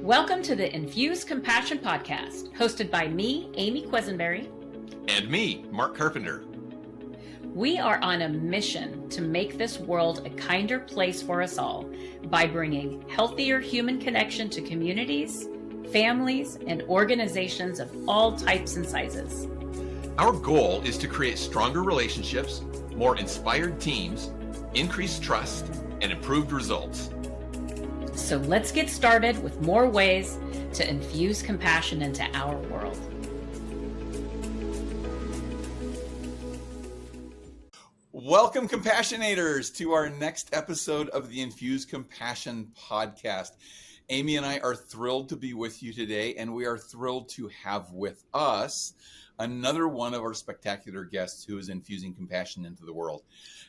Welcome to the Infuse Compassion podcast, hosted by me, Amy Quisenberry. And me, Mark Carpenter. We are on a mission to make this world a kinder place for us all by bringing healthier human connection to communities, families, and organizations of all types and sizes. Our goal is to create stronger relationships, more inspired teams, increased trust, and improved results. So let's get started with more ways to infuse compassion into our world. Welcome, Compassionators, to our next episode of the Infuse Compassion podcast. Amy and I are thrilled to be with you today, and we are thrilled to have with us another one of our spectacular guests who is infusing compassion into the world.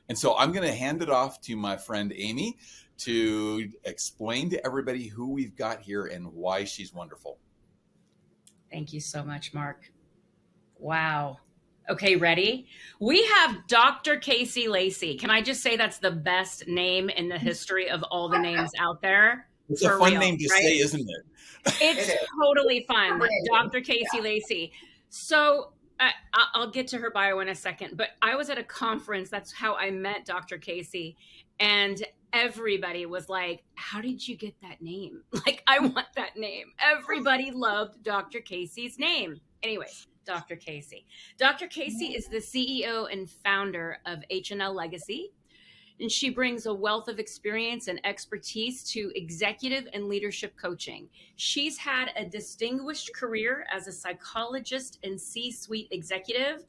And so I'm going to hand it off to my friend Amy to explain to everybody who we've got here and why she's wonderful. Thank you so much, Mark. Wow. Okay, ready? We have Dr. Casey Lacey. Can I just say that's the best name in the history of all the names out there? It's a fun name to say, isn't it? It's totally fun. Dr. Casey Lacey. So I'll get to her bio in a second, but I was at a conference. That's how I met Dr. Casey. And everybody was like, how did you get that name? Like, I want that name. Everybody loved Dr. Casey's name. Anyway, Dr. Casey. Dr. Casey is the CEO and founder of H&L Legacy, and she brings a wealth of experience and expertise to executive and leadership coaching. She's had a distinguished career as a psychologist and C-suite executive,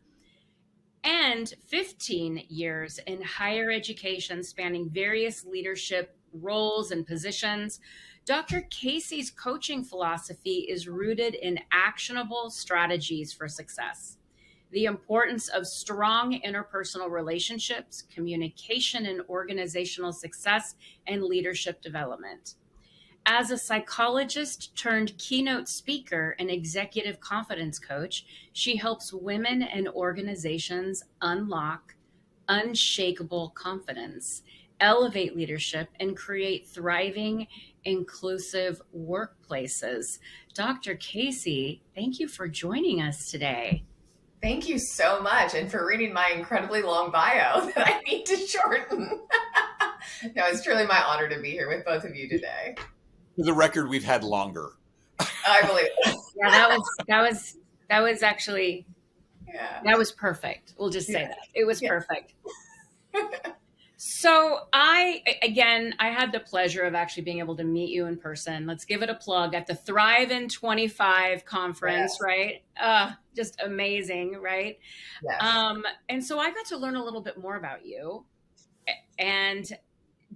and 15 years in higher education spanning various leadership roles and positions. Dr. Casey's coaching philosophy is rooted in actionable strategies for success, the importance of strong interpersonal relationships, communication and organizational success, and leadership development. As a psychologist turned keynote speaker and executive confidence coach, she helps women and organizations unlock unshakable confidence, elevate leadership, and create thriving, inclusive workplaces. Dr. Casey, thank you for joining us today. Thank you so much, and for reading my incredibly long bio that I need to shorten. No, it's truly my honor to be here with both of you today. For the record, we've had longer. I believe it. Yeah, that was actually, that was perfect. We'll just say that. It was perfect. So I had the pleasure of actually being able to meet you in person. Let's give it a plug at the Thrive in 25 conference, right? Just amazing, right? Yes. And so I got to learn a little bit more about you and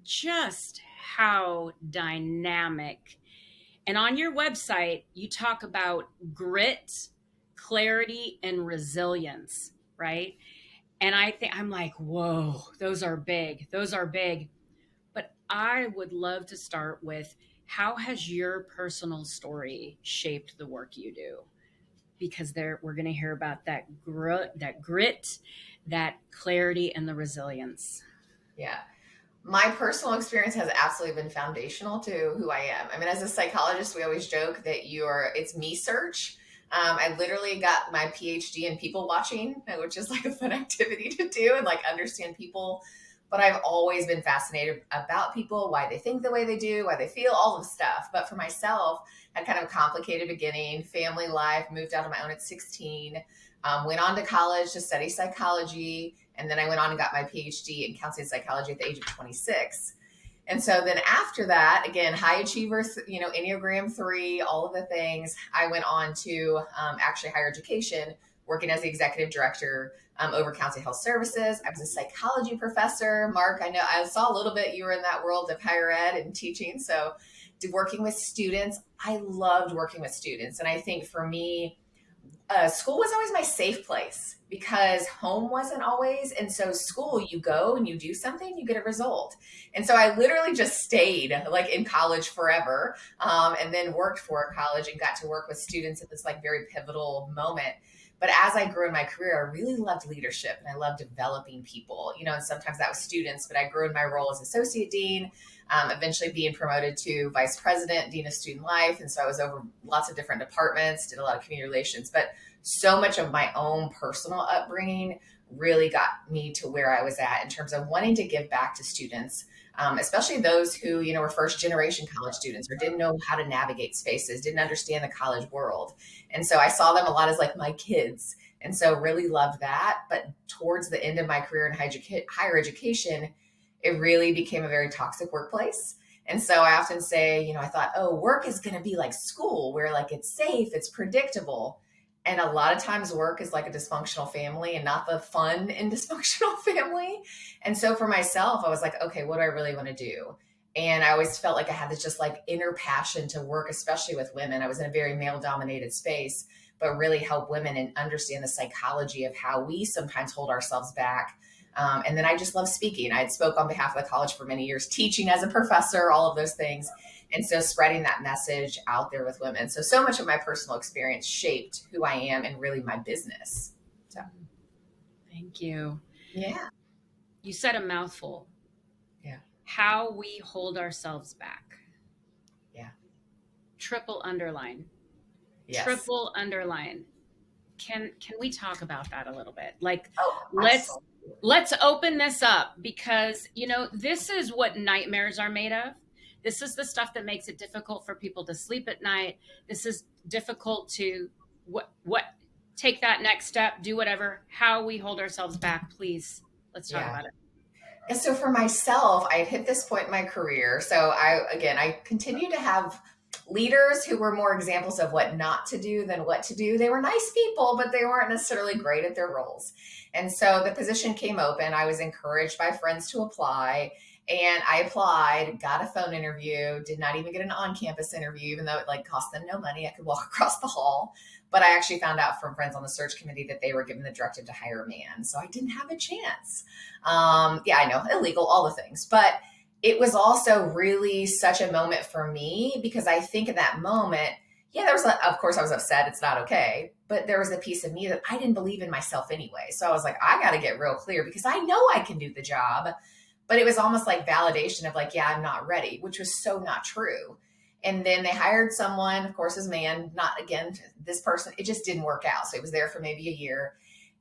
just how dynamic. And on your website, you talk about grit, clarity, and resilience, right? And I'm like, whoa, those are big. But I would love to start with, how has your personal story shaped the work you do? Because we're going to hear about that grit, that clarity, and the resilience. Yeah. My personal experience has absolutely been foundational to who I am. I mean, as a psychologist, we always joke that it's me search. I literally got my PhD in people watching, which is like a fun activity to do and like understand people. But I've always been fascinated about people, why they think the way they do, why they feel, all the stuff. But for myself, I had kind of a complicated beginning, family life, moved out on my own at 16, went on to college to study psychology. And then I went on and got my PhD in counseling psychology at the age of 26. And so then after that, again, high achiever, Enneagram 3, all of the things, I went on to actually higher education, working as the executive director over counseling health services. I was a psychology professor. Mark, I know I saw a little bit, you were in that world of higher ed and teaching. So working with students, I loved working with students. And I think for me, school was always my safe place because home wasn't always. And so school, you go and you do something, you get a result. And so I literally just stayed like in college forever, and then worked for college and got to work with students at this like very pivotal moment. But as I grew in my career, I really loved leadership and I loved developing people, and sometimes that was students, but I grew in my role as associate dean, eventually being promoted to vice president, dean of student life. And so I was over lots of different departments, did a lot of community relations, but so much of my own personal upbringing really got me to where I was at in terms of wanting to give back to students, especially those who, were first generation college students or didn't know how to navigate spaces, didn't understand the college world. And so I saw them a lot as like my kids. And so really loved that. But towards the end of my career in higher education, it really became a very toxic workplace. And so I often say, I thought, oh, work is going to be like school where like it's safe, it's predictable. And a lot of times work is like a dysfunctional family and not the fun and dysfunctional family. And so for myself, I was like, okay, what do I really want to do? And I always felt like I had this just like inner passion to work, especially with women. I was in a very male dominated space, but really help women and understand the psychology of how we sometimes hold ourselves back. And then I just love speaking. I had spoke on behalf of the college for many years, teaching as a professor, all of those things. And so spreading that message out there with women. So much of my personal experience shaped who I am and really my business. So. Thank you. Yeah. You said a mouthful. Yeah. How we hold ourselves back. Yeah. Triple underline. Yes. Triple underline. Can we talk about that a little bit? Like, absolutely. let's open this up because, this is what nightmares are made of. This is the stuff that makes it difficult for people to sleep at night. This is difficult to take that next step, do whatever. How we hold ourselves back, please. Let's talk about it. And so for myself, I had hit this point in my career. So I continue to have leaders who were more examples of what not to do than what to do. They were nice people, but they weren't necessarily great at their roles. And so the position came open. I was encouraged by friends to apply. And I applied, got a phone interview, did not even get an on-campus interview, even though it like cost them no money. I could walk across the hall. But I actually found out from friends on the search committee that they were given the directive to hire a man. So I didn't have a chance. I know, illegal, all the things. But it was also really such a moment for me because I think in that moment, of course I was upset. It's not okay. But there was a piece of me that I didn't believe in myself anyway. So I was like, I got to get real clear because I know I can do the job. But it was almost like validation of like, I'm not ready, which was so not true. And then they hired someone, of course, as man, not again, this person, it just didn't work out. So it was there for maybe a year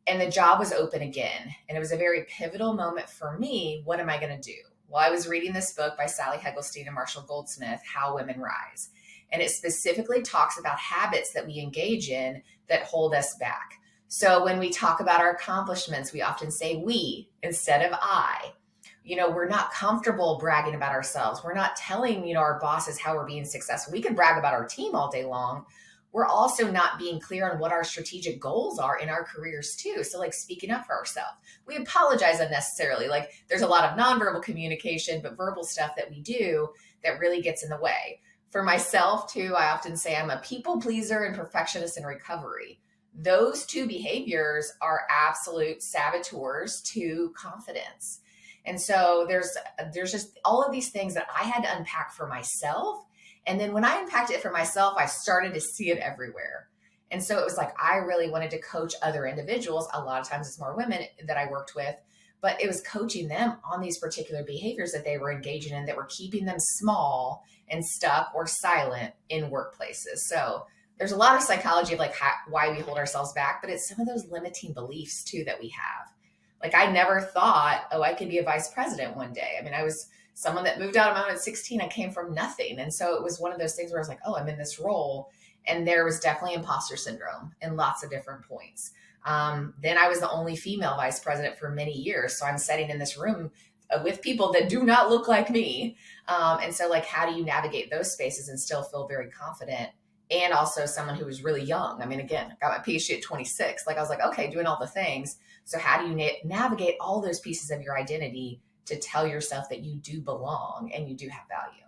and the job was open again. And it was a very pivotal moment for me. What am I going to do? Well, I was reading this book by Sally Hegelstein and Marshall Goldsmith, How Women Rise. And it specifically talks about habits that we engage in that hold us back. So when we talk about our accomplishments, we often say we instead of I. We're not comfortable bragging about ourselves. We're not telling, our bosses how we're being successful. We can brag about our team all day long. We're also not being clear on what our strategic goals are in our careers too. So like speaking up for ourselves. We apologize unnecessarily. Like there's a lot of nonverbal communication, but verbal stuff that we do that really gets in the way. For myself too, I often say I'm a people pleaser and perfectionist in recovery. Those two behaviors are absolute saboteurs to confidence. And so there's just all of these things that I had to unpack for myself. And then when I unpacked it for myself, I started to see it everywhere. And so it was like, I really wanted to coach other individuals. A lot of times it's more women that I worked with, but it was coaching them on these particular behaviors that they were engaging in that were keeping them small and stuck or silent in workplaces. So there's a lot of psychology of like why we hold ourselves back, but it's some of those limiting beliefs too that we have. Like I never thought, I could be a vice president one day. I mean, I was someone that moved out of my home at 16. I came from nothing. And so it was one of those things where I was like, I'm in this role. And there was definitely imposter syndrome in lots of different points. Then I was the only female vice president for many years. So I'm sitting in this room with people that do not look like me. And so like, how do you navigate those spaces and still feel very confident? And also someone who was really young. I mean, again, I got my PhD at 26. Like I was like, okay, doing all the things. So how do you navigate all those pieces of your identity to tell yourself that you do belong and you do have value?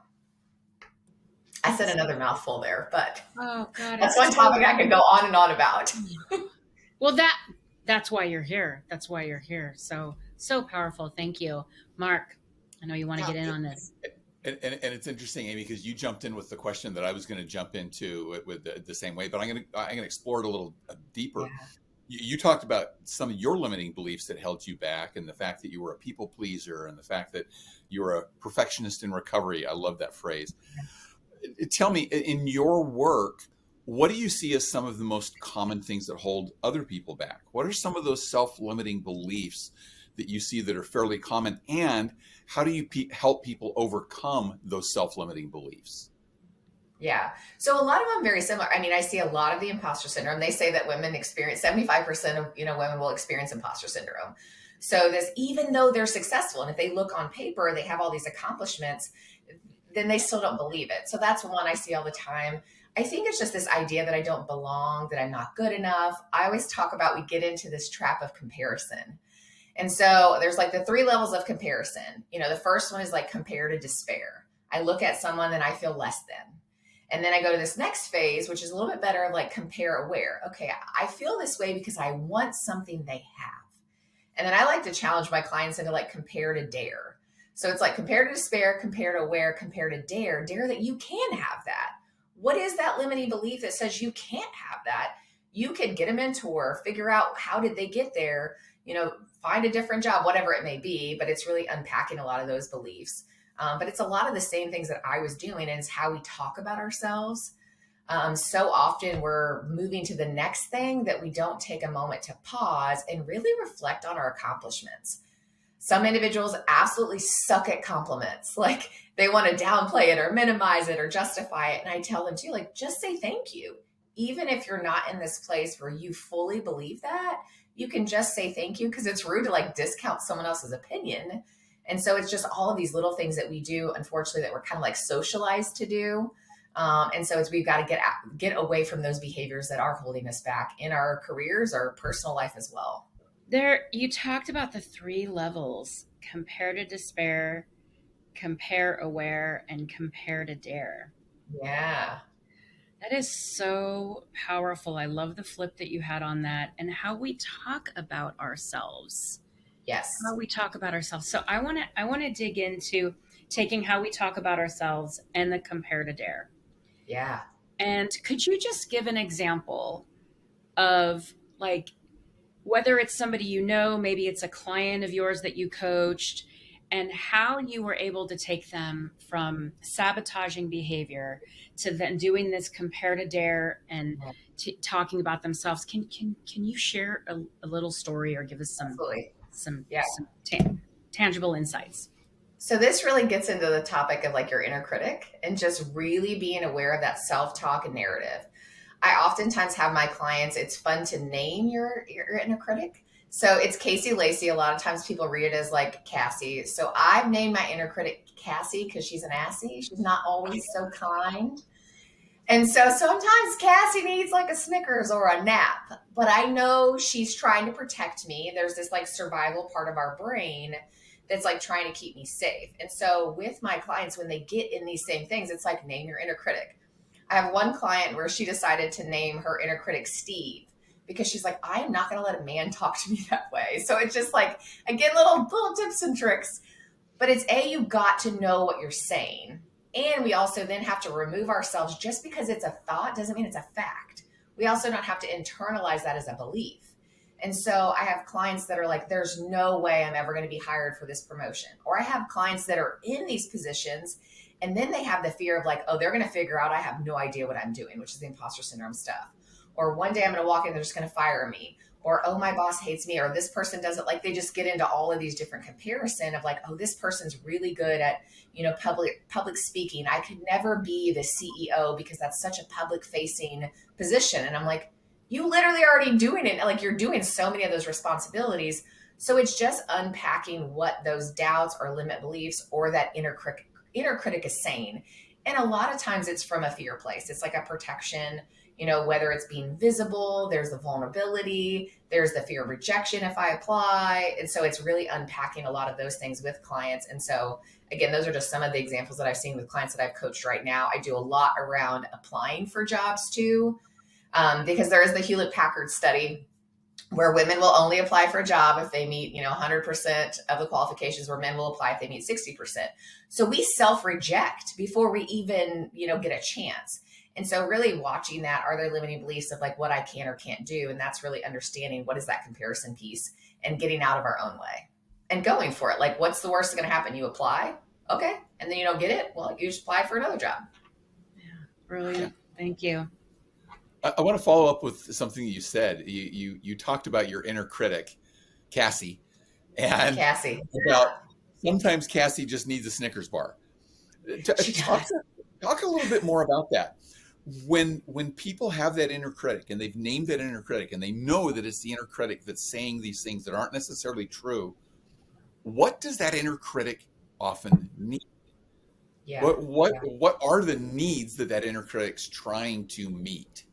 I said another mouthful there, but that's one topic I could go on and on about. Well, that's why you're here. That's why you're here. So powerful. Thank you. Mark, I know you want to get in on this. And it's interesting, Amy, because you jumped in with the question that I was going to jump into with the same way, but I'm going to explore it a little deeper. You talked about some of your limiting beliefs that held you back, and the fact that you were a people pleaser, and the fact that you were a perfectionist in recovery. I love that phrase. Tell me, in your work, what do you see as some of the most common things that hold other people back? What are some of those self-limiting beliefs that you see that are fairly common, and how do you help people overcome those self-limiting beliefs? Yeah. So a lot of them very similar. I mean, I see a lot of the imposter syndrome. They say that women experience 75% of, women will experience imposter syndrome. So this, even though they're successful, and if they look on paper, they have all these accomplishments, then they still don't believe it. So that's one I see all the time. I think it's just this idea that I don't belong, that I'm not good enough. I always talk about, we get into this trap of comparison. And so there's like the 3 levels of comparison. The first one is like compare to despair. I look at someone and I feel less than. And then I go to this next phase, which is a little bit better of like compare aware. Okay, I feel this way because I want something they have. And then I like to challenge my clients into like compare to dare. So it's like compare to despair, compare to aware, compare to dare that you can have that. What is that limiting belief that says you can't have that? You could get a mentor, figure out how did they get there, find a different job, whatever it may be, but it's really unpacking a lot of those beliefs. But it's a lot of the same things that I was doing, and it's how we talk about ourselves. So often we're moving to the next thing that we don't take a moment to pause and really reflect on our accomplishments. Some individuals absolutely suck at compliments. Like they want to downplay it or minimize it or justify it. And I tell them too, like, just say thank you. Even if you're not in this place where you fully believe that, you can just say thank you, because it's rude to like discount someone else's opinion. And so it's just all of these little things that we do, unfortunately, that we're kind of like socialized to do. And so we've got to get away from those behaviors that are holding us back in our careers, our personal life as well. You talked about the 3 levels: compare to despair, compare aware, and compare to dare. Yeah. That is so powerful. I love the flip that you had on that, and how we talk about ourselves. Yes. How we talk about ourselves. So I want to dig into taking how we talk about ourselves and the compare to dare. Yeah. And could you just give an example of like, whether it's somebody maybe it's a client of yours that you coached, and how you were able to take them from sabotaging behavior to then doing this compare to dare and talking about themselves? Can you share a little story, or give us some tangible insights? So this really gets into the topic of like your inner critic and just really being aware of that self-talk and narrative. I oftentimes have my clients, it's fun to name your inner critic. So it's Casey Lacey. A lot of times people read it as like Cassie. So I've named my inner critic Cassie because she's an assy. She's not always so kind. And so sometimes Cassie needs like a Snickers or a nap, but I know she's trying to protect me. There's this like survival part of our brain that's like trying to keep me safe. And so with my clients, when they get in these same things, it's like name your inner critic. I have one client where she decided to name her inner critic Steve, because she's like, I am not going to let a man talk to me that way. So it's just like, again, little tips and tricks. But it's you got to know what you're saying. And we also then have to remove ourselves. Just because it's a thought doesn't mean it's a fact. We also don't have to internalize that as a belief. And so I have clients that are like, there's no way I'm ever going to be hired for this promotion. Or I have clients that are in these positions, and then they have the fear of like, oh, they're going to figure out I have no idea what I'm doing, which is the imposter syndrome stuff. Or one day I'm going to walk in, they're just going to fire me. Or, oh, my boss hates me. Or this person doesn't, like, they just get into all of these different comparison of like, oh, this person's really good at, public speaking. I could never be the CEO because that's such a public facing position. And I'm like, you literally already doing it. Like, you're doing so many of those responsibilities. So it's just unpacking what those doubts or limit beliefs or that inner critic is saying. And a lot of times it's from a fear place. It's like a protection, whether it's being visible, there's the vulnerability, there's the fear of rejection if I apply. And so it's really unpacking a lot of those things with clients. And so again, those are just some of the examples that I've seen with clients that I've coached right now. I do a lot around applying for jobs too, because there is the Hewlett-Packard study where women will only apply for a job if they meet, 100% of the qualifications, where men will apply if they meet 60%. So we self-reject before we even, get a chance. And so really watching that, are there limiting beliefs of like what I can or can't do? And that's really understanding what is that comparison piece and getting out of our own way and going for it. Like, what's the worst that's going to happen? You apply. Okay. And then you don't get it. Well, you just apply for another job. Yeah, brilliant. Thank you. I want to follow up with something you said. You talked about your inner critic, Cassie, and Cassie. about sometimes Cassie just needs a Snickers bar. Talk a little bit more about that. When people have that inner critic and they've named that inner critic and they know that it's the inner critic that's saying these things that aren't necessarily true, what does that inner critic often need? Yeah. What are the needs that inner critic's trying to meet?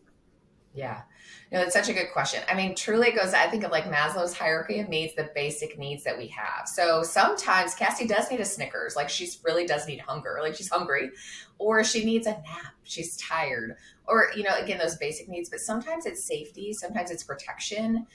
Yeah. No, it's such a good question. I mean, truly it goes, I think of like Maslow's hierarchy of needs, the basic needs that we have. So sometimes Cassie does need a Snickers, like she really does need hunger, like she's hungry, or she needs a nap, she's tired, or, you know, again, those basic needs. But sometimes it's safety, sometimes it's protection,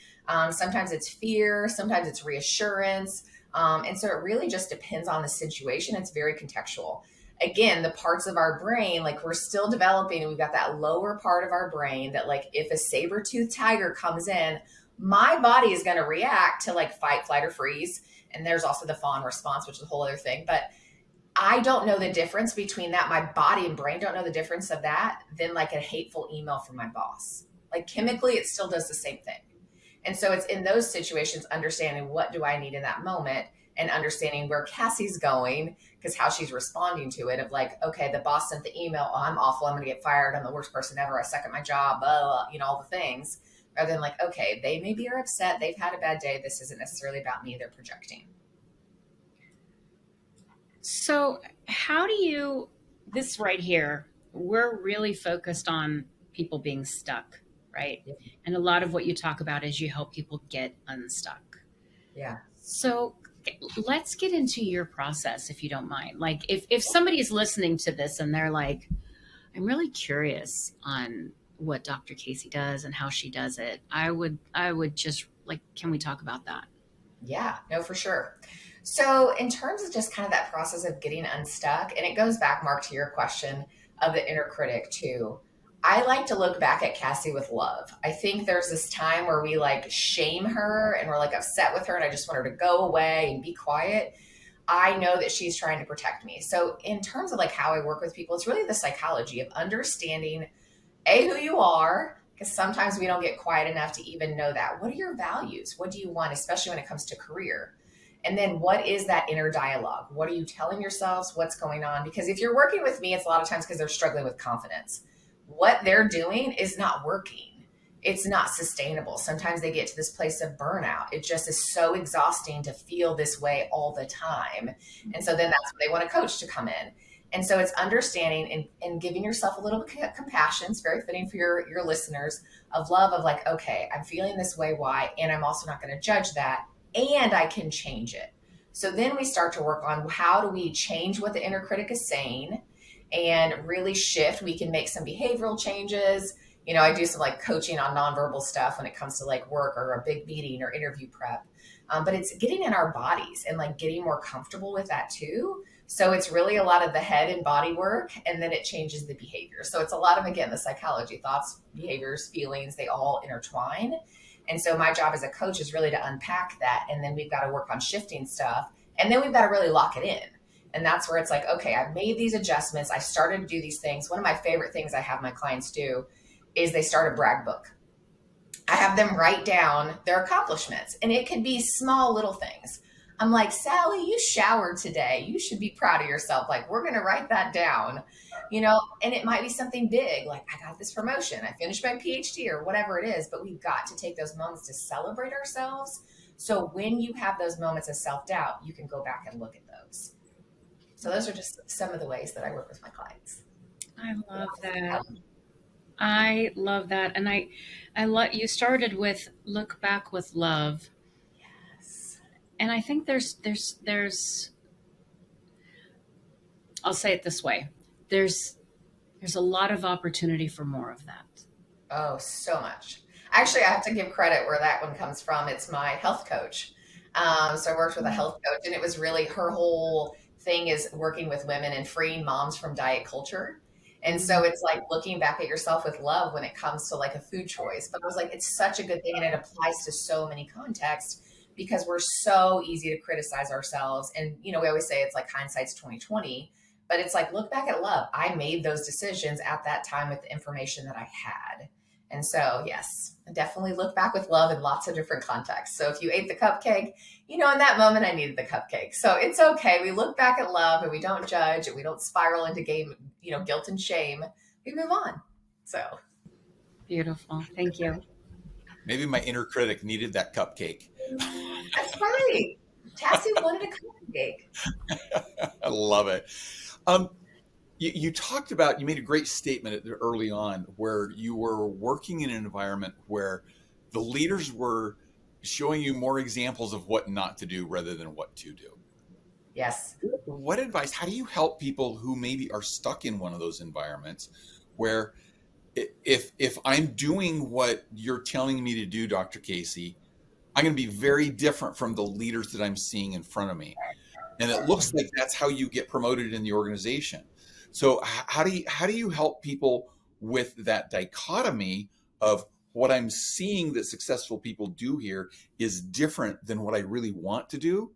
sometimes it's fear, sometimes it's reassurance. And so it really just depends on the situation. It's very contextual. Again, the parts of our brain, like we're still developing, and we've got that lower part of our brain that, like, if a saber-toothed tiger comes in, my body is going to react to like fight, flight, or freeze. And there's also the fawn response, which is a whole other thing. But I don't know the difference between that. My body and brain don't know the difference of that than like a hateful email from my boss. Like chemically, it still does the same thing. And so it's in those situations, understanding what do I need in that moment and understanding where Cassie's going, because how she's responding to it of like, okay, the boss sent the email, oh, I'm awful, I'm going to get fired, I'm the worst person ever, I suck at my job, blah, blah, you know, all the things, rather than like, okay, they maybe are upset, they've had a bad day, this isn't necessarily about me, they're projecting. So how do you, this right here, we're really focused on people being stuck, right? Yep. And a lot of what you talk about is you help people get unstuck. Yeah. So let's get into your process, if you don't mind. Like if somebody is listening to this and they're like, I'm really curious on what Dr. Casey does and how she does it, I would just like, can we talk about that? Yeah, no, for sure. So in terms of just kind of that process of getting unstuck, and it goes back, Mark, to your question of the inner critic too. I like to look back at Cassie with love. I think there's this time where we like shame her and we're like upset with her and I just want her to go away and be quiet. I know that she's trying to protect me. So in terms of like how I work with people, it's really the psychology of understanding who you are, because sometimes we don't get quiet enough to even know that. What are your values? What do you want, especially when it comes to career? And then what is that inner dialogue? What are you telling yourselves? What's going on? Because if you're working with me, it's a lot of times because they're struggling with confidence. What they're doing is not working. It's not sustainable. Sometimes they get to this place of burnout. It just is so exhausting to feel this way all the time. And so then that's when they want a coach to come in. And so it's understanding and giving yourself a little bit of compassion. It's very fitting for your listeners, of love, of like, okay, I'm feeling this way. Why? And I'm also not going to judge that. And I can change it. So then we start to work on how do we change what the inner critic is saying and really shift. We can make some behavioral changes. You know, I do some like coaching on nonverbal stuff when it comes to like work or a big meeting or interview prep. But it's getting in our bodies and like getting more comfortable with that too. So it's really a lot of the head and body work, and then it changes the behavior. So it's a lot of, again, the psychology, thoughts, behaviors, feelings, they all intertwine. And so my job as a coach is really to unpack that. And then we've got to work on shifting stuff. And then we've got to really lock it in. And that's where it's like, okay, I've made these adjustments. I started to do these things. One of my favorite things I have my clients do is they start a brag book. I have them write down their accomplishments, and it could be small little things. I'm like, Sally, you showered today. You should be proud of yourself. Like, we're going to write that down, you know, and it might be something big. Like, I got this promotion. I finished my PhD or whatever it is, but we've got to take those moments to celebrate ourselves. So when you have those moments of self-doubt, you can go back and look at those. So those are just some of the ways that I work with my clients. I love that. I love that. And I love, you started with look back with love. Yes. And I think there's, I'll say it this way. There's a lot of opportunity for more of that. Oh, so much. Actually, I have to give credit where that one comes from. It's my health coach. So I worked with a health coach, and it was really her whole thing is working with women and freeing moms from diet culture. And so it's like looking back at yourself with love when it comes to like a food choice. But I was like, it's such a good thing. And it applies to so many contexts because we're so easy to criticize ourselves. And, you know, we always say it's like hindsight's 2020, but it's like, look back at love. I made those decisions at that time with the information that I had. And so, yes, definitely look back with love in lots of different contexts. So if you ate the cupcake, you know, in that moment, I needed the cupcake. So it's okay. We look back at love and we don't judge and we don't spiral into guilt and shame. We move on. So Beautiful. Thank you. Maybe my inner critic needed that cupcake. that's right. Tassie wanted a cupcake. I love it. You talked about, you made a great statement early on where you were working in an environment where the leaders were showing you more examples of what not to do rather than what to do. Yes. What advice, how do you help people who maybe are stuck in one of those environments where if I'm doing what you're telling me to do, Dr. Casey, I'm going to be very different from the leaders that I'm seeing in front of me. And it looks like that's how you get promoted in the organization. So how do you help people with that dichotomy of what I'm seeing that successful people do here is different than what I really want to do,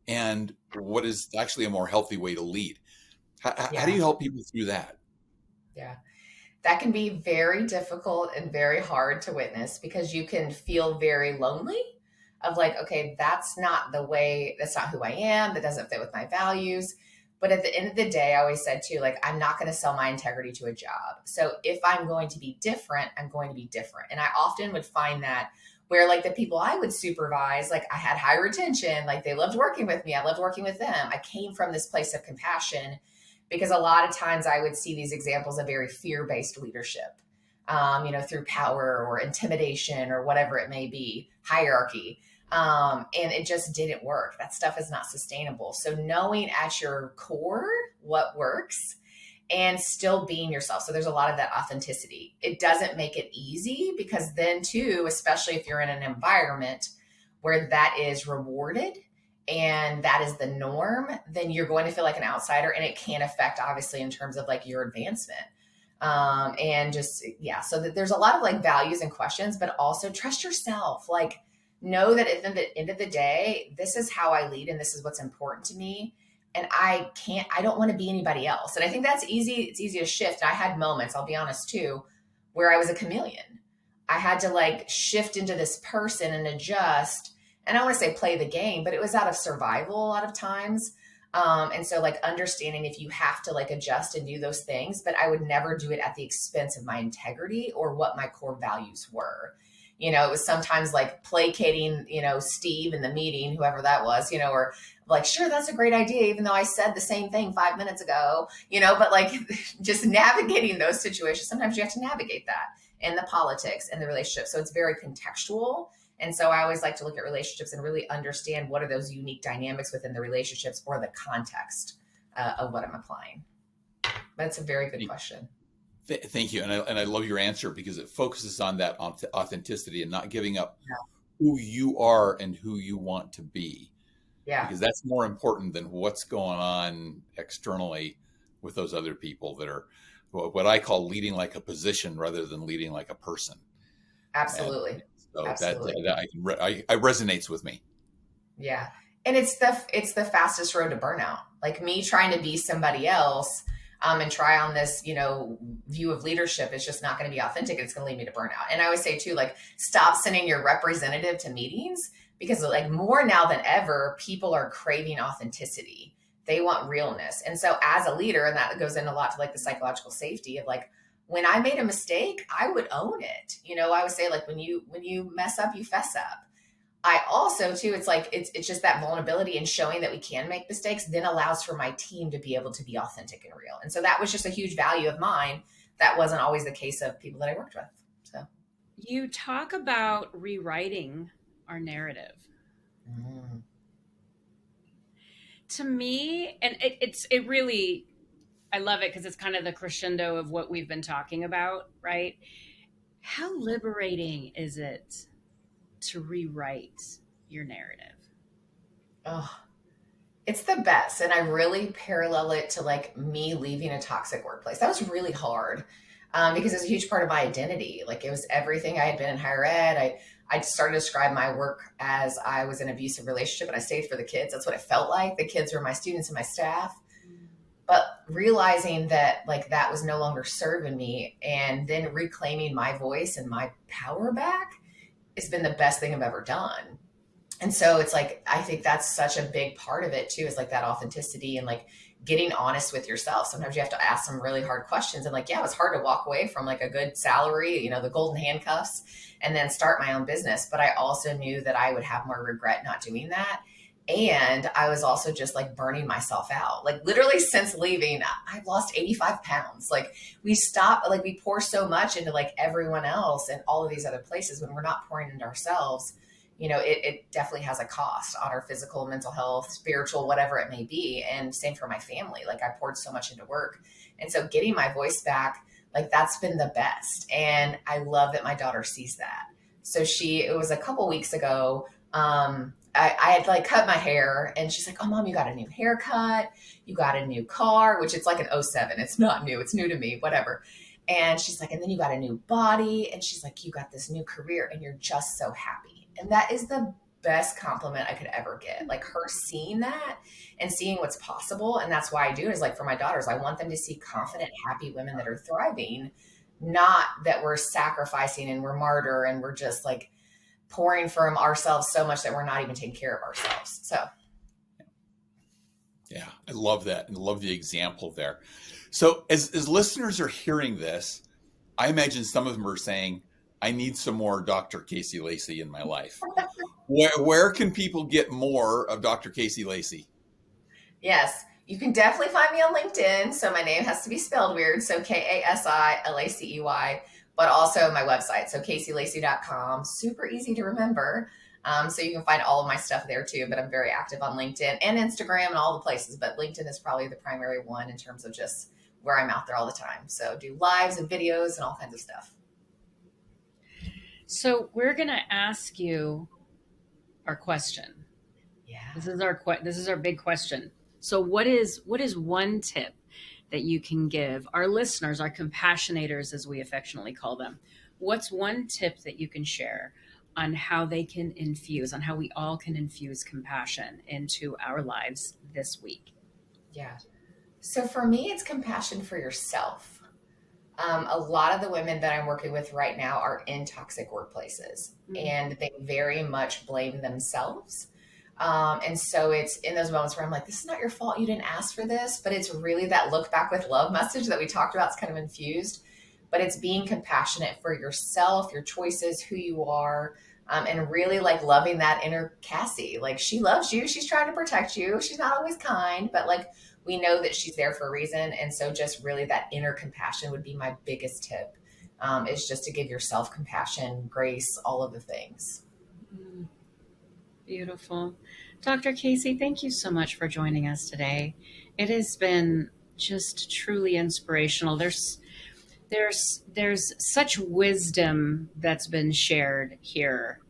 and what is actually a more healthy way to lead? How do you help people through that? Yeah. That can be very difficult and very hard to witness because you can feel very lonely of like, okay, that's not who I am. That doesn't fit with my values. But at the end of the day, I always said too, like, I'm not going to sell my integrity to a job. So if I'm going to be different, I'm going to be different. And I often would find that where like the people I would supervise, like I had high retention, like they loved working with me. I loved working with them. I came from this place of compassion because a lot of times I would see these examples of very fear-based leadership, through power or intimidation or whatever it may be, hierarchy. And it just didn't work. That stuff is not sustainable. So knowing at your core what works and still being yourself. So there's a lot of that authenticity. It doesn't make it easy because then too, especially if you're in an environment where that is rewarded and that is the norm, then you're going to feel like an outsider and it can affect obviously in terms of like your advancement. So that there's a lot of like values and questions, but also trust yourself. Like, know that at the end of the day, this is how I lead and this is what's important to me. And I don't want to be anybody else. And I think that's easy. It's easy to shift. I had moments, I'll be honest too, where I was a chameleon. I had to like shift into this person and adjust. And I want to say play the game, but it was out of survival a lot of times. And so like understanding if you have to like adjust and do those things, but I would never do it at the expense of my integrity or what my core values were. It was sometimes like placating, Steve in the meeting, whoever that was, or like, sure, that's a great idea, even though I said the same thing 5 minutes ago, but like just navigating those situations. Sometimes you have to navigate that in the politics and the relationship. So it's very contextual. And so I always like to look at relationships and really understand what are those unique dynamics within the relationships or the context of what I'm applying. But it's a very good question. Thank you. And I love your answer because it focuses on that authenticity and not giving up who you are and who you want to be. Yeah. Because that's more important than what's going on externally with those other people that are what I call leading like a position rather than leading like a person. Absolutely. And so Absolutely. that resonates with me. Yeah. And it's the fastest road to burnout. Like me trying to be somebody else and try on this, view of leadership is just not going to be authentic. It's going to lead me to burnout. And I always say too, like, stop sending your representative to meetings because like more now than ever, people are craving authenticity. They want realness. And so as a leader, and that goes in a lot to like the psychological safety of like, when I made a mistake, I would own it. I would say like, when you mess up, you fess up. I also too, it's like, it's just that vulnerability and showing that we can make mistakes then allows for my team to be able to be authentic and real. And so that was just a huge value of mine. That wasn't always the case of people that I worked with. So you talk about rewriting our narrative. To me, and it really, I love it because it's kind of the crescendo of what we've been talking about, right? How liberating is it to rewrite your narrative? Oh, It's the best. And I really parallel it to like me leaving a toxic workplace. That was really hard because it's a huge part of my identity. Like it was everything. I had been in higher ed. I started to describe my work as I was in an abusive relationship and I stayed for the kids. That's what it felt like. The kids were my students and my staff. But realizing that like that was no longer serving me and then reclaiming my voice and my power back has been the best thing I've ever done. And so it's like, I think that's such a big part of it too, is like that authenticity and like getting honest with yourself. Sometimes you have to ask some really hard questions. And like, yeah, it was hard to walk away from like a good salary, you know, the golden handcuffs, and then start my own business. But I also knew that I would have more regret not doing that. And I was also just like burning myself out. Like literally since leaving, I've lost 85 pounds. Like we pour so much into like everyone else and all of these other places when we're not pouring into ourselves. You know, it definitely has a cost on our physical, mental health, spiritual, whatever it may be. And same for my family. Like I poured so much into work. And so getting my voice back, like that's been the best. And I love that my daughter sees that. So it was a couple weeks ago, I had like cut my hair and she's like, oh mom, you got a new haircut. You got a new car, which it's like an '07. It's not new. It's new to me, whatever. And she's like, and then you got a new body. And she's like, you got this new career and you're just so happy. And that is the best compliment I could ever get. Like her seeing that and seeing what's possible. And that's why I do it is like for my daughters, I want them to see confident, happy women that are thriving, not that we're sacrificing and we're martyr and we're just like pouring from ourselves so much that we're not even taking care of ourselves. So. Yeah, I love that. And love the example there. So as listeners are hearing this, I imagine some of them are saying, I need some more Dr. Casey Lacey in my life. Where can people get more of Dr. Casey Lacey? Yes, you can definitely find me on LinkedIn. So my name has to be spelled weird. So KASILACEY, but also my website. So CaseyLacey.com. Super easy to remember. So you can find all of my stuff there too, but I'm very active on LinkedIn and Instagram and all the places, but LinkedIn is probably the primary one in terms of just where I'm out there all the time. So do lives and videos and all kinds of stuff. So we're going to ask you our question. Yeah. This is our big question. So what is one tip that you can give our listeners, our compassionators, as we affectionately call them? What's one tip that you can share on how they can infuse, on how we all can infuse compassion into our lives this week? Yeah. So for me, it's compassion for yourself. A lot of the women that I'm working with right now are in toxic workplaces, and they very much blame themselves. And so it's in those moments where I'm like, this is not your fault. You didn't ask for this, but it's really that look back with love message that we talked about. It's kind of infused, but it's being compassionate for yourself, your choices, who you are, and really like loving that inner Cassie. Like she loves you. She's trying to protect you. She's not always kind, but like we know that she's there for a reason. And so just really that inner compassion would be my biggest tip, is just to give yourself compassion, grace, all of the things. Beautiful. Dr. Casey, thank you so much for joining us today. It has been just truly inspirational. There's such wisdom that's been shared here,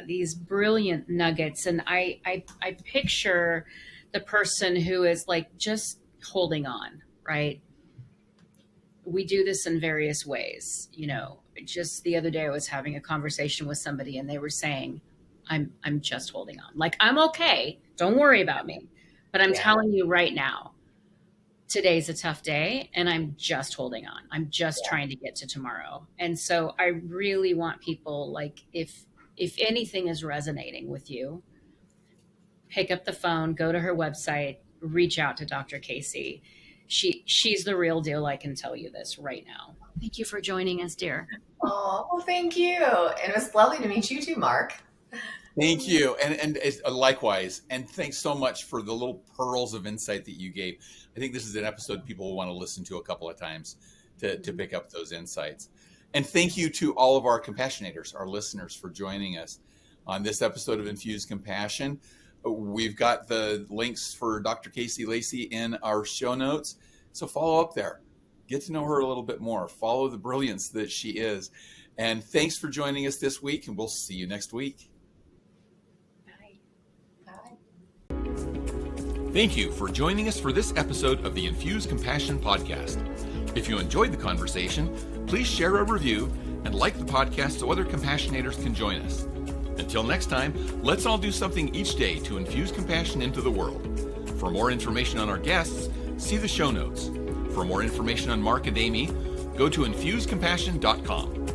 these brilliant nuggets. And I picture the person who is like just holding on, right? We do this in various ways. You know, just the other day I was having a conversation with somebody and they were saying, I'm just holding on. Like, I'm okay. Don't worry about me. But I'm telling you right now, today's a tough day and I'm just holding on. I'm just trying to get to tomorrow. And so I really want people, like, if anything is resonating with you, pick up the phone, go to her website, reach out to Dr. Casey. She's the real deal. I can tell you this right now. Thank you for joining us, dear. Oh, well, thank you. And it was lovely to meet you too, Mark. Thank you. And likewise. And thanks so much for the little pearls of insight that you gave. I think this is an episode people will want to listen to a couple of times to pick up those insights. And thank you to all of our compassionators, our listeners, for joining us on this episode of Infuse Compassion. We've got the links for Dr. Casey Lacey in our show notes. So follow up there. Get to know her a little bit more. Follow the brilliance that she is. And thanks for joining us this week, and we'll see you next week. Bye. Thank you for joining us for this episode of the Infuse Compassion podcast. If you enjoyed the conversation, please share a review and like the podcast so other compassionators can join us. Until next time, let's all do something each day to infuse compassion into the world. For more information on our guests, see the show notes. For more information on Mark and Amy, go to infusecompassion.com.